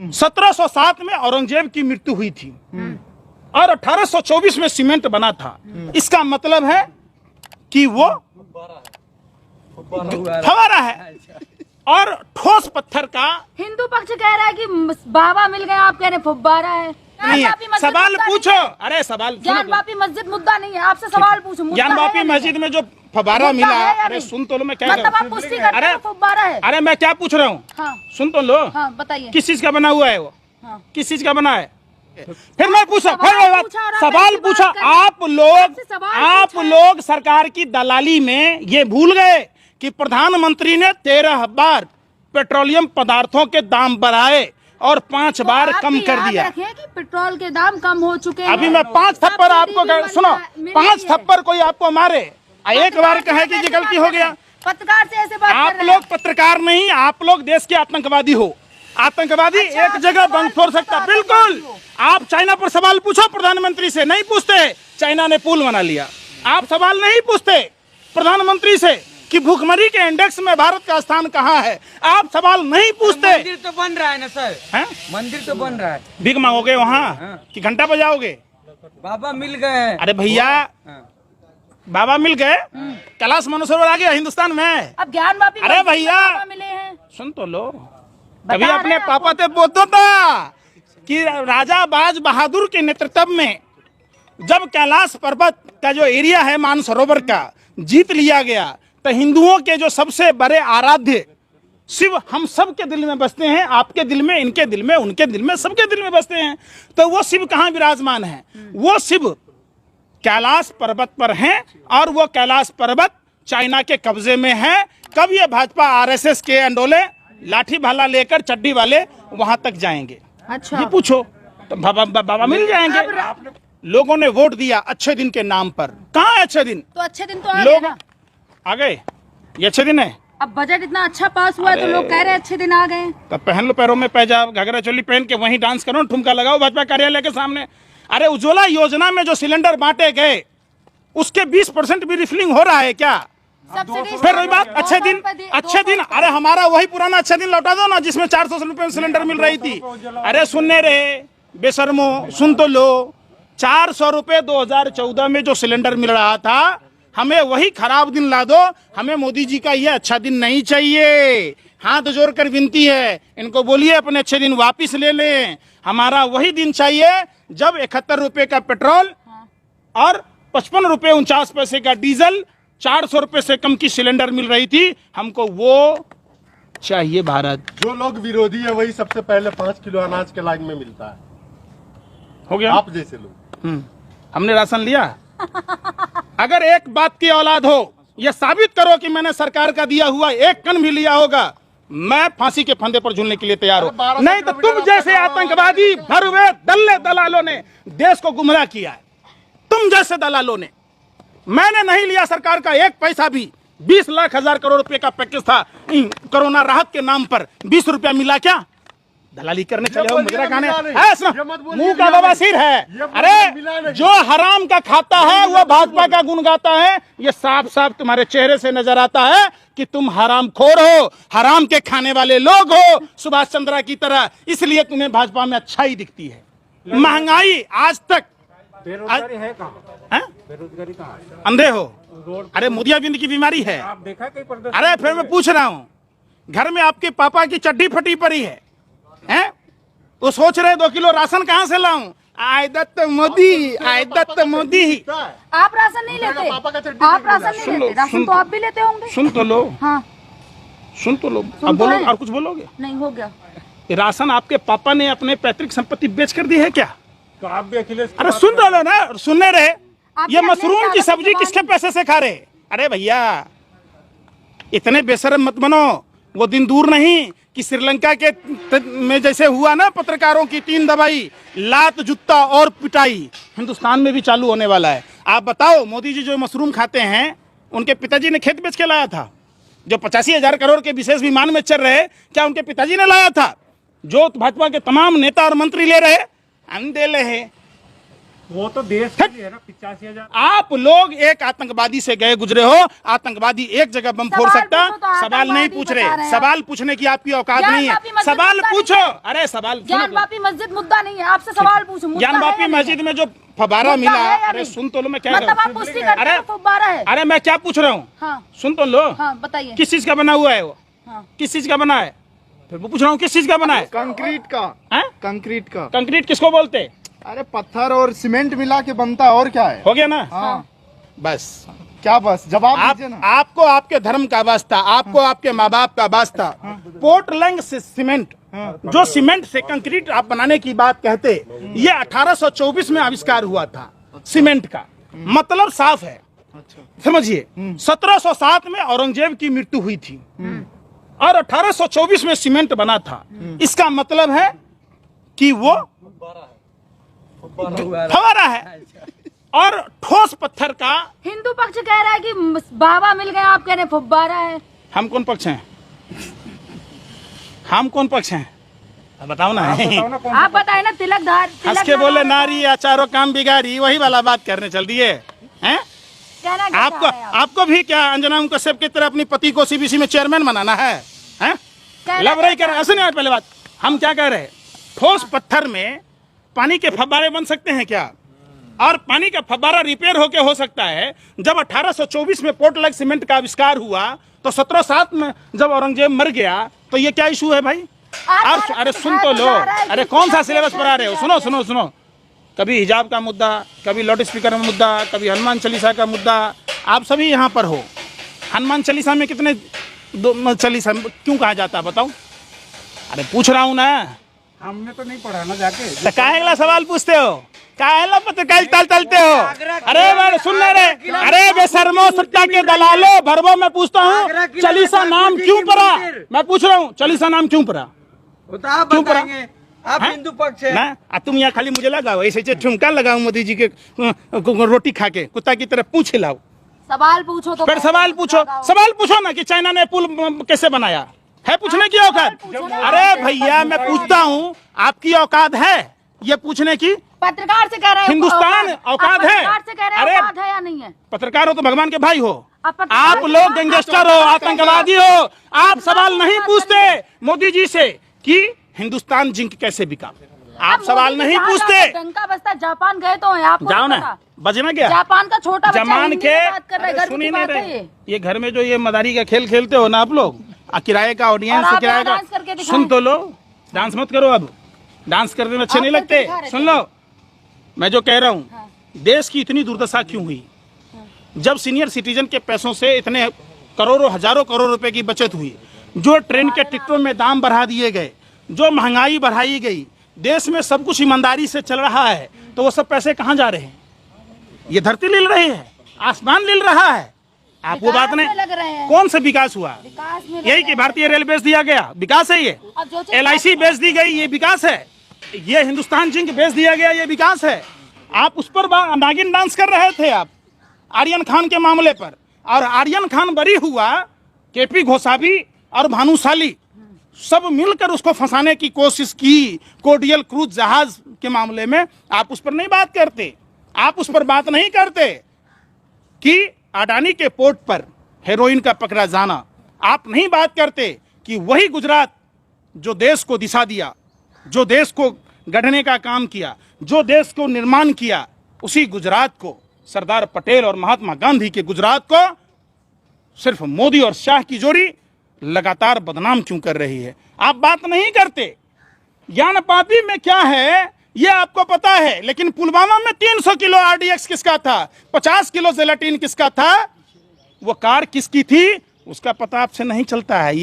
1707 में औरंगजेब की मृत्यु हुई थी और 1824 में सीमेंट बना था। इसका मतलब है कि वो फवारा है और ठोस पत्थर का। हिंदू पक्ष कह रहा है कि बाबा मिल गए, आप कह रहे फुब्बारा है। सवाल पूछो। अरे सवाल ज्ञानवापी मस्जिद मुद्दा नहीं है, आपसे सवाल पूछो। ज्ञानवापी मस्जिद में जो फवारा मिला, अरे सुन तो लो मैं क्या मतलब आप पुष्टि करते हैं फुब्बारा है। अरे मैं क्या पूछ रहा हूँ, हाँ। सुन तो लो। हाँ, बताइए किस चीज का बना हुआ है वो, हाँ। किस चीज का बना है। फिर मैं पूछा, सवाल पूछा। आप लोग सरकार की दलाली में ये भूल गए कि प्रधानमंत्री ने 13 बार पेट्रोलियम पदार्थों के दाम बढ़ाए और 5 बार कम कर दिया। कि पेट्रोल के दाम कम हो चुके हैं। अभी मैं 5 थप्पड़ आपको सुनो, 5 थप्पड़ कोई आपको मारे, एक बार कहे कि ये गलती हो गया। पत्रकार से ऐसे बात आप लोग पत्रकार नहीं, आप लोग देश के आतंकवादी हो। आतंकवादी एक जगह बंद फोड़ सकता, बिल्कुल। आप चाइना पर सवाल पूछो, प्रधानमंत्री से नहीं पूछते। चाइना ने पुल बना लिया, आप सवाल नहीं पूछते प्रधानमंत्री से कि भूखमरी के इंडेक्स में भारत का स्थान कहाँ है, आप सवाल नहीं पूछते। मंदिर तो बन रहा है ना सर, है? मंदिर तो बन रहा है। भीख मांगोगे वहाँ कि घंटा बजाओगे? बाबा मिल गए। अरे भैया, बाबा मिल गए, कैलाश मानसरोवर आ गया हिंदुस्तान में। अब ज्ञानवापी अरे भैया मिले हैं, सुन तो लो। कभी अपने पापा से बोलता था कि राजा बाज बहादुर के नेतृत्व में जब कैलाश पर्वत का जो एरिया है मानसरोवर का जीत लिया गया, तो हिंदुओं के जो सबसे बड़े आराध्य शिव हम सब के दिल में बसते हैं। आपके दिल में, इनके दिल में, उनके दिल में, सबके दिल में बसते हैं। तो वो शिव कहाँ विराजमान है? वो शिव कैलाश पर्वत पर हैं और वो कैलाश पर्वत चाइना के कब्जे में है। कब ये भाजपा आरएसएस के अंडोले लाठी भाला लेकर चड्डी वाले वहां तक जाएंगे? अच्छा, ये पूछो तो बाबा मिल जाएंगे। लोगों ने वोट दिया अच्छे दिन के नाम पर। कहाँ है अच्छे दिन? तो अच्छे दिन तो आ गए ना। आ गए, ये अच्छे दिन है। अब बजट इतना अच्छा पास हुआ है तो लोग कह रहे हैं अच्छे दिन आ गए। तब पहन लो पैरों में पैजाब, घाघरा चोली पहन के वहीं डांस करो, ठुमका लगाओ भाजपा कार्यालय के सामने। अरे उज्ज्वला योजना में जो सिलेंडर बांटे गए उसके 20% भी रिफिलिंग हो रहा है क्या? फिर वही बात, अच्छे दिन। अरे हमारा वही पुराना अच्छा दिन लौटा दो ना, जिसमें 400 रुपए में सिलेंडर मिल रही थी। अरे सुनने रहे बेशर्मो, सुन तो लो। 400 रुपए 2014 में जो सिलेंडर मिल रहा था, हमें वही खराब दिन ला दो। हमें मोदी जी का ये अच्छा दिन नहीं चाहिए। हाथ जोड़कर विनती है, इनको बोलिए अपने अच्छे दिन वापिस ले लें। हमारा वही दिन चाहिए जब 71 रुपए का पेट्रोल और 55 रुपए 49 पैसे का डीजल, 400 रुपए से कम की सिलेंडर मिल रही थी। हमको वो चाहिए भारत। जो लोग विरोधी है वही सबसे पहले 5 किलो अनाज के लाइन में मिलता है। हो गया, आप जैसे लोग। हमने राशन लिया। अगर एक बात की औलाद हो, यह साबित करो कि मैंने सरकार का दिया हुआ एक कन भी लिया होगा, मैं फांसी के फंदे पर झूलने के लिए तैयार हूं। नहीं तो तुम जैसे आतंकवादी भरवे दलालों ने देश को गुमराह किया है। तुम जैसे दलालों ने। मैंने नहीं लिया सरकार का एक पैसा भी। 20 लाख 1000 करोड़ रुपए का पैकेज था कोरोना राहत के नाम पर। 20 रुपया मिला क्या? दलाली करने चले हो, मुजरा खाने। मुंह का बवासीर है। अरे जो हराम का खाता है वो भाजपा का गुण गाता है। ये साफ साफ तुम्हारे चेहरे से नजर आता है कि तुम हराम खोर हो, हराम के खाने वाले लोग हो, सुभाष चंद्रा की तरह। इसलिए तुम्हें भाजपा में अच्छाई दिखती है। महंगाई आज तक बेरोजगारी है कहाँ? बेरोजगारी कहाँ? अंधे हो। अरे मोतियाबिंद की बीमारी है। आप देखा कहीं प्रदर्शन? अरे फिर मैं पूछ रहा हूँ, घर में आपके पापा की चड्डी फटी पड़ी है, हैं? तो सोच रहे 2 किलो राशन कहाँ से लाऊं? आय दत्त मोदी, आय दत्त मोदी। आप राशन नहीं लेते? आप राशन नहीं लेते? राशन तो आप भी लेते होंगे। सुन तो लो। हाँ, सुन तो लो। अब बोलो, और कुछ बोलोगे? नहीं, हो गया। राशन आपके पापा ने अपने पैतृक संपत्ति बेच कर दी है क्या? तो आप भी अखिलेश। अरे सुन रहे ना, सुनने रहे। ये मशरूम की सब्जी किसके पैसे से खा रहे? अरे भैया इतने बेशरम मत बनो। वो दिन दूर नहीं कि श्रीलंका के में जैसे हुआ ना, पत्रकारों की 3 दवाई, लात जूता और पिटाई, हिंदुस्तान में भी चालू होने वाला है। आप बताओ, मोदी जी जो मशरूम खाते हैं, उनके पिताजी ने खेत बेच के लाया था। जो 85,000 करोड़ के विशेष विमान में चल रहे, क्या उनके पिताजी ने लाया था? जो भाजपा के तमाम नेता और मंत्री ले रहे, हम दे ले हैं। वो तो देश के लिए है ना, 85,000। आप लोग एक आतंकवादी से गए गुजरे हो, आतंकवादी एक जगह बम फोड़ सवाल सकता, पूछो तो सवाल नहीं आतंकवादी पूछ बता रहे रहे, हैं। सवाल पूछने की आपकी औकात ज्ञान नहीं है, वापी मस्जिद सवाल मुद्दा पूछो। नहीं है। अरे सवाल ज्ञान वापी मस्जिद मुद्दा नहीं है, आपसे सवाल पूछो। मुद्दा ज्ञान है वापी या नहीं मस्जिद है? में जो फव्वारा मुद्दा मिला, है या अरे नहीं? सुन तो लो मैं क्या मतलब कह आप रहा हूं। पुष्टि करते अरे हो फव्वारा है। अरे मैं क्या पूछ रहा हूँ, हाँ सुन तो लो। हाँ बताइए। किस चीज का बना हुआ है वो, हाँ। किस चीज का बना है, फिर वो पूछ रहा हूँ किस चीज का बना है। कंक्रीट का। हैं? कंक्रीट का। कंक्रीट किसको बोलते, अरे पत्थर और सीमेंट मिला के बनता है, और क्या है। हो गया ना। हाँ बस क्या, बस जवाब आप, दीजिए ना। आपको आपके धर्म का वास्ता, आपको आपके माँ बाप का वास्ता, पोर्टलैंड से सीमेंट, जो सीमेंट से कंक्रीट आप बनाने की बात कहते, ये 1824 में आविष्कार हुआ था सीमेंट का, मतलब साफ है। समझिए 1707 में औरंगजेब की मृत्यु हुई थी और 1824 में सीमेंट बना था। इसका मतलब है कि वो फव्वारा है। और ठोस पत्थर का, हिंदू पक्ष कह रहा है कि बाबा मिल गए, आप कह रहे हैं फव्वारा है। हम कौन पक्ष हैं, हम कौन पक्ष हैं बताओ ना। आप बताए ना, तिलकधार हंस के बोले नारी चारों काम बिगाड़ी, वही वाला बात करने चल दिए हैं। कहना क्या आपको चाह रहे हैं आप? आपको भी क्या अंजना कश्यप की तरह अपनी पति को सीबीसी में चेयरमैन बनाना है, हैं? कहना लब रही क्या कर, ऐसे नहीं। पहले बात हम क्या कह रहे हैं, ठोस पत्थर में पानी के फव्वारे बन सकते हैं क्या, और पानी का फव्वारा रिपेयर होके हो सकता है। जब 1824 में पोर्टलैंड सीमेंट का आविष्कार हुआ तो 1707 में जब औरंगजेब मर गया तो ये क्या इशू है भाई। आप अरे सुन तो लो, अरे कौन सा सिलेबस पढ़ा रहे हो, सुनो सुनो सुनो। कभी हिजाब का मुद्दा, कभी लाउड स्पीकर में मुद्दा, कभी हनुमान चालीसा का मुद्दा, आप सभी यहाँ पर हो। हनुमान चालीसा में कितने चालीसा क्यों कहा जाता है बताओ, अरे पूछ रहा हूँ ना। हमने तो नहीं पढ़ा ना जाके। तो काहे वाला सवाल पूछते हो, काहे पत्रकार तलते हो। अरे मैं सुन रे, अरे बेशर्मो सत्ता के दलालो, भरबो मैं पूछता हूँ चालीसा नाम क्यों पड़ा, मैं पूछ रहा हूँ चालीसा नाम क्यों पड़ा, वो तो आप क्यों पढ़ा? बताएंगे, आप हैं? हिंदू पक्ष है ना तुम यहाँ खाली मुझे लगाओ, ऐसे ठुमका लगाओ मोदी जी के रोटी खा के कुत्ता की तरह पूछ लाओ। सवाल पूछो तो फिर सवाल पूछो, सवाल पूछो ना कि चाइना ने पुल कैसे बनाया, है पूछने की औकात। अरे भैया मैं पूछता हूँ, आपकी औकात है ये पूछने की। पत्रकार से कह रहे हैं हिंदुस्तान औकात है। पत्रकार से कह रहे हैं अरे औकात है या नहीं है। पत्रकार हो तो भगवान के भाई हो, पत्रकार आप लोग गैंगस्टर हो, आतंकवादी हो, आप सवाल नहीं पूछते मोदी जी से कि हिंदुस्तान जिंक कैसे बिका, आप सवाल नहीं पूछते। डंका बस्ता जापान गए तो हैं, आपको जाओ नहीं ना, पता? बजना क्या जापान का छोटा बच्चा जमान हिंदी के, में बात कर रहा है, अरे गर्व सुन की ही नहीं बात है रहे। ये। ये घर में जो ये मदारी का खेल खेलते हो ना आप लोग, किराए का ऑडियंस, और आप किराए यहाँ डांस करके का, दिखाएं। सुन तो लो, डांस मत करो, अब डांस करने में अच्छे आप नहीं करके लगते। दिखा रहे सुन थे। लो मैं जो कह रहा हूँ, हाँ। देश की इतनी दुर्दशा क्यों हुई, जब सीनियर सिटीजन के पैसों से इतने करोड़ों हजारों करोड़ रुपए की बचत हुई, जो ट्रेन के टिकटों में दाम बढ़ा दिए गए, जो महंगाई बढ़ाई गई, देश में सब कुछ ईमानदारी से चल रहा है, तो वो सब पैसे कहाँ जा रहे हैं। ये धरती लिल रही है, आसमान लिल रहा है, आप वो बात विकास में लग रहे नहीं। हैं। कौन सा विकास हुआ, विकास में लग यही रहे कि हैं। भारतीय रेल बेच दिया गया, विकास है ये। और जो चीज LIC बेच दी गई, ये विकास है। ये हिंदुस्तान जिंक बेच दिया गया, ये विकास है। आप उस पर नागिन डांस कर रहे थे आप आर्यन खान के मामले पर, और आर्यन खान बरी हुआ, KP घोसावी और भानुशाली सब मिलकर उसको फंसाने की कोशिश की। कोडियल क्रूज जहाज के मामले में आप उस पर नहीं बात करते, आप उस पर बात नहीं करते कि अडानी के पोर्ट पर हेरोइन का पकड़ा जाना, आप नहीं बात करते कि वही गुजरात जो देश को दिशा दिया, जो देश को गढ़ने का काम किया, जो देश को निर्माण किया, उसी गुजरात को, सरदार पटेल और महात्मा गांधी के गुजरात को सिर्फ मोदी और शाह की जोड़ी लगातार बदनाम क्यों कर रही है। आप बात नहीं करते। ज्ञान पापी में क्या है ये आपको पता है, लेकिन पुलवामा में 300 किलो RDX किसका था, 50 किलो जेलाटिन किसका था, वो कार किसकी थी, उसका पता आपसे नहीं चलता है।